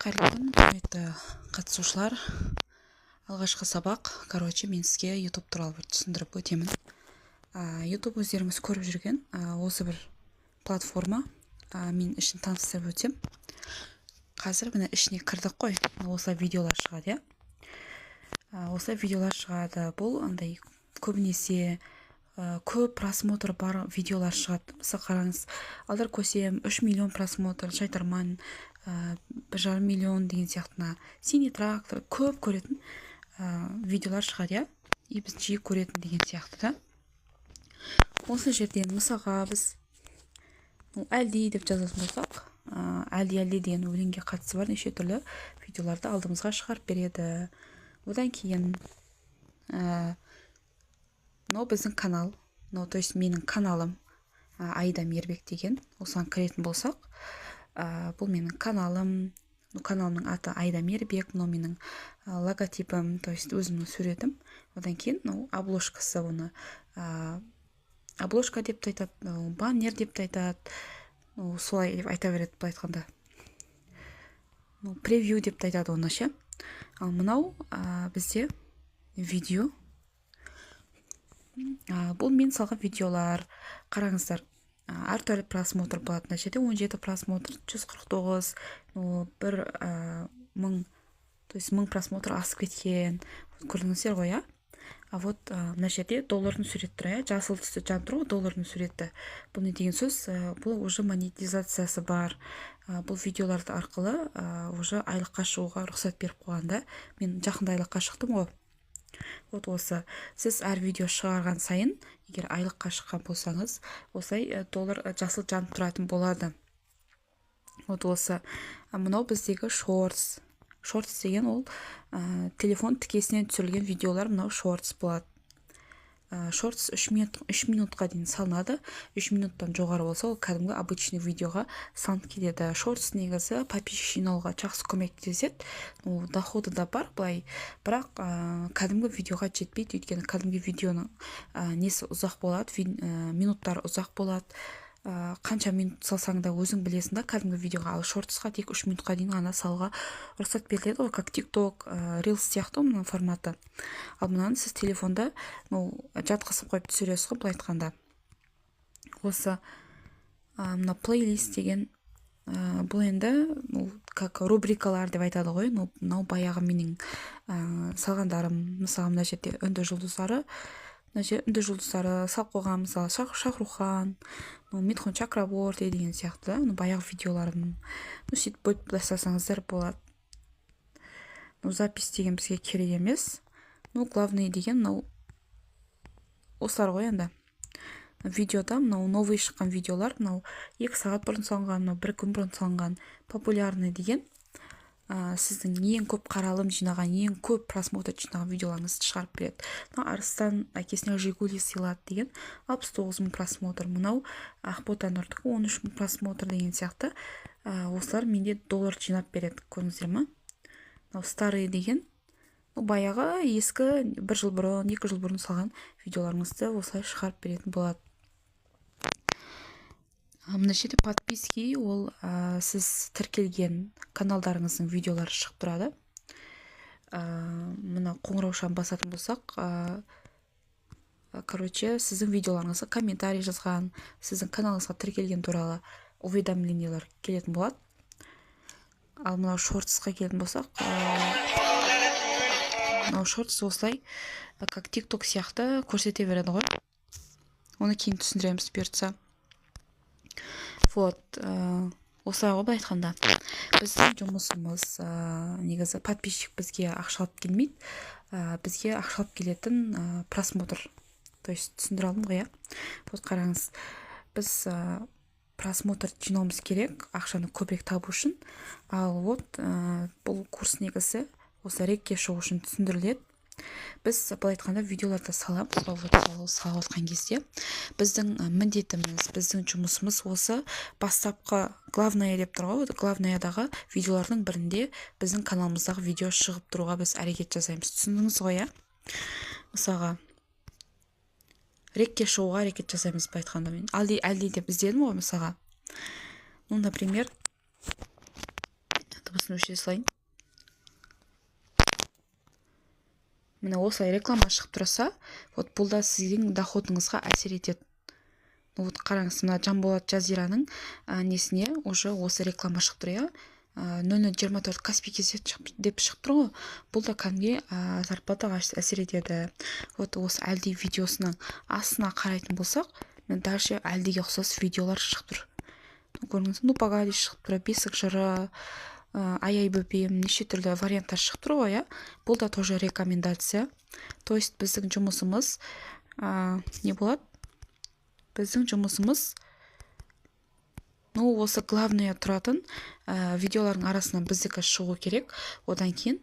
Қайырлы күн, құрметті қатысушылар. Алғашқы сабақ, мен сізге YouTube туралы бір түсіндіріп өтемін. YouTube өздеріңіз көріп жүрген осы бір платформа. Мен ішін таныстырып өтем. Қазір міне ішіне кірдік қой. Осылай видеолар шығады, осылай видеолар шығады. Бұл андай көбінесе көп просмотр бар видеолар шығады. Мысалы қараңыз, алдар көсем 3 миллион просмотр, шайтарман 1,5 миллион деген сияқтына, синий трактор көп көретін видеолар шығады, и біз жиі көретін деген сияқты да. Осы жерден мысалға біз әлди деп жазатын болсақ, әлди деген өлеңге қатысы бар неше түрлі видеоларды алдымызға шығарып береді. Одан кейін мынау біздің канал, то есть менің каналым Аида Мейірбек деген. Осыған кіретін болсақ, бұл менің каналым, каналымның аты Аида Мейірбек, мынау менің логотипім, то есть өзімнің суретім. Одан кейін обложкасы, оны обложка деп айтады, баннер деп айтады, солай деп айта береді былай айтқанда. Превью деп айтады оны ше. Ал мынау бізде видео. Бұл мен салған видеолар. Қараңыздар, әртүрлі просмотр болады. Мына жерде 17 просмотр, 149, 1000, то есть 1000 просмотр асып кеткен. Көрдіңіздер ғой, вот мына жерде доллардың суреті тұр, жасыл түсті жан тұр ғой, доллардың суреті. Бұл не деген сөз? Бұл уже монетизациясы бар. Бұл видеоларды арқылы уже айлыққа шығуға рұқсат беріп қойғанда. Мен жақында айлыққа шықтым ғой. Вот осы, сіз әр видео шығарған сайын, егер айлыққа шыққан болсаңыз, осылай доллар жасыл жанып тұратын болады. Вот осы, мынау біздегі шортс. Шортс деген ол телефон тікесінен түсірілген видеолар, мынау шортс болады. Шортс 3 минутқа дейін салынады. 3 минуттан жоғары болса, ол кәдімгі обычный видеоға салынып кетеді. Шортс негізі подписчик жинауға жақсы көмектеседі. Доходы да бар, былай, бірақ кәдімгі видеоға жетпейді, өйткені кәдімгі видеоның несі ұзақ болады, минуттар ұзақ болады. Қанша минут салсаң да өзің білесің да кәдімгі видеоға. Ал шортсқа тек 3 минутқа дейін ғана салуға рұқсат беріледі ғой, как TikTok, Reels сияқты мұның форматы. Ал мынаны сіз телефонда жатқызып қойып түсіресіз ғой, былай айтқанда. Осы мына плейлист деген, бұл енді как рубрикалар деп айтады ғой. Мынау баяғы менің салғандарым. Мысалы мына жерде үнді жұлдыздары, үнді жұлдыздары салып қойған, мысалы Шахрухан, Митхун Чакраборти деген сияқты, баяғы видеоларым. Сөйтіп бөліп тастасаңыздар болады. Запись деген бізге керек емес. Главный деген осылар ғой енді. Видеода новый шыққан видеолар, 2 сағат бұрын салынған, 1 күн бұрын салынған, популярный деген сіздің ең көп қаралым жинаған, ең көп просмотр жинаған видеоларыңызды шығарып береді. Арыстан әкесіне Жигули сыйлады деген 69 000 просмотр. Мынау Ақбота Нұрдікі 13 000 просмотр деген сияқты. Осылар менде доллар жинап береді, көрдіңіздер ме? Старый деген, баяғы ескі 1 жыл бұрын, 2 жыл бұрын салған видеоларыңызды осылай шығарып беретін болады. Мына жерде подписки, ол сіз тіркелген каналдарыңыздың видеолары шығып тұрады. Мына қоңыраушаны басатын болсақ, сіздің видеоларыңызға комментарий жазған, сіздің каналыңызға тіркелген туралы уведомлениялар келетін болады. Ал мына шортсқа келетін болсақ, мына шортс осылай, как TikTok сияқты көрсете береді ғой. Оны кейін түсіндіреміз бұйыртса. Вот, осылай ғой былай айтқанда. Біздің жұмысымыз, негізі подписчик бізге ақшалап келмейді, бізге ақшалап келетін просмотр. То есть түсіндіре алдым ғой, Вот қараңыз, біз просмотр жинауымыз керек, ақшаны көбірек табу үшін. Ал вот бұл курс негізі осы рекке шығу үшін түсіндіріледі. Біз былай айтқанда видеоларды саламыз, салып отқан кезде біздің міндетіміз, біздің жұмысымыз осы бастапқы главная деп тұр ғой, главнаядағы видеолардың бірінде біздің каналымыздағы видео шығып тұруға біз әрекет жасаймыз. Түсіндіңіз ғой, мысалға рекке шығуға әрекет жасаймыз, былай айтқанда. Мен әлди деп іздедім ғой, мысалға. Например, дыбысын өшіре салайын. Міне осылай реклама шығып тұрса, вот бұл да сіздің доходыңызға әсер етеді. Вот қараңыз, мына Жанболат Жазираның несіне уже осы реклама шығып тұр, иә. 0024 Каспий кз деп шығып тұр ғой. Бұл да кәдімгі зарплатаға әсер етеді. Вот осы әлди видеосының астына қарайтын болсақ, мен дальше әлдиге ұқсас видеолар шығып тұр. Көрдіңіз, ну погоди шығып тұр, бесік жыры, ай бөпем, неше түрлі варианттар шығып тұр ғой, иә. Бұл да тоже рекомендация. То есть біздің жұмысымыз не болады? Біздің жұмысымыз осы главное тұратын видеолардың арасынан біздікі шығу керек. Одан кейін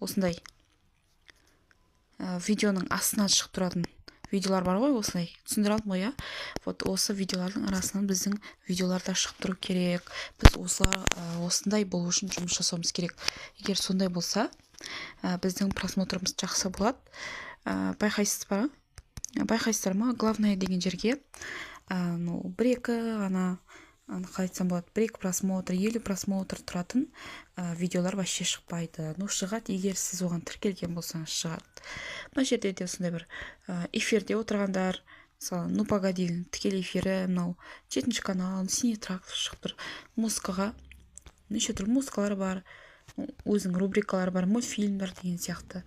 осындай видеоның астынан шығып тұратын видеолар бар ғой, осылай түсіндіре алдым ғой, иә. Вот осы видеолардың арасынан біздің видеоларда шығып тұру керек. Біз осындай болу үшін жұмыс жасауымыз керек. Егер сондай болса, біздің просмотрымыз жақсы болады. Байқайсыздар ма? Главное деген жерге бір-екі ғана, қалай айтсам болады, бір-екі просмотр, 50 просмотр тұратын видеолар вообще шықпайды. Шығады, егер сіз оған тіркелген болсаңыз шығады. Мына жерде де сондай бір эфирде отырғандар, мысалы, ну погоди тікелей эфирі, мынау 7-ші канал, синий трактор шығып тұр. Музыкаға неше түрлі музыкалар бар, өзінің рубрикалары бар, мультфильмдар деген сияқты.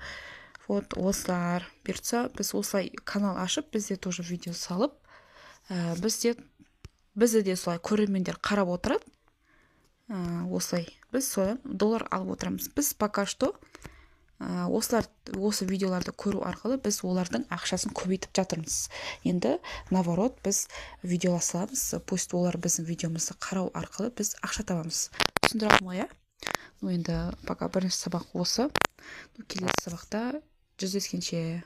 Вот осылар берсе, біз осылай канал ашып, бізде тоже видео салып, бізді де солай көрермендер қарап отырады. Осылай біз содан доллар алып отырамыз. Біз пока что осы видеоларды көру арқылы біз олардың ақшасын көбейтіп жатырмыз. Енді наоборот, біз видео саламыз, пусть олар біздің видеомызды қарау арқылы біз ақша табамыз. Түсіндіре алдым ғой, иә? Енді пока бірінші сабақ осы. Келесі сабақта жүздескенше.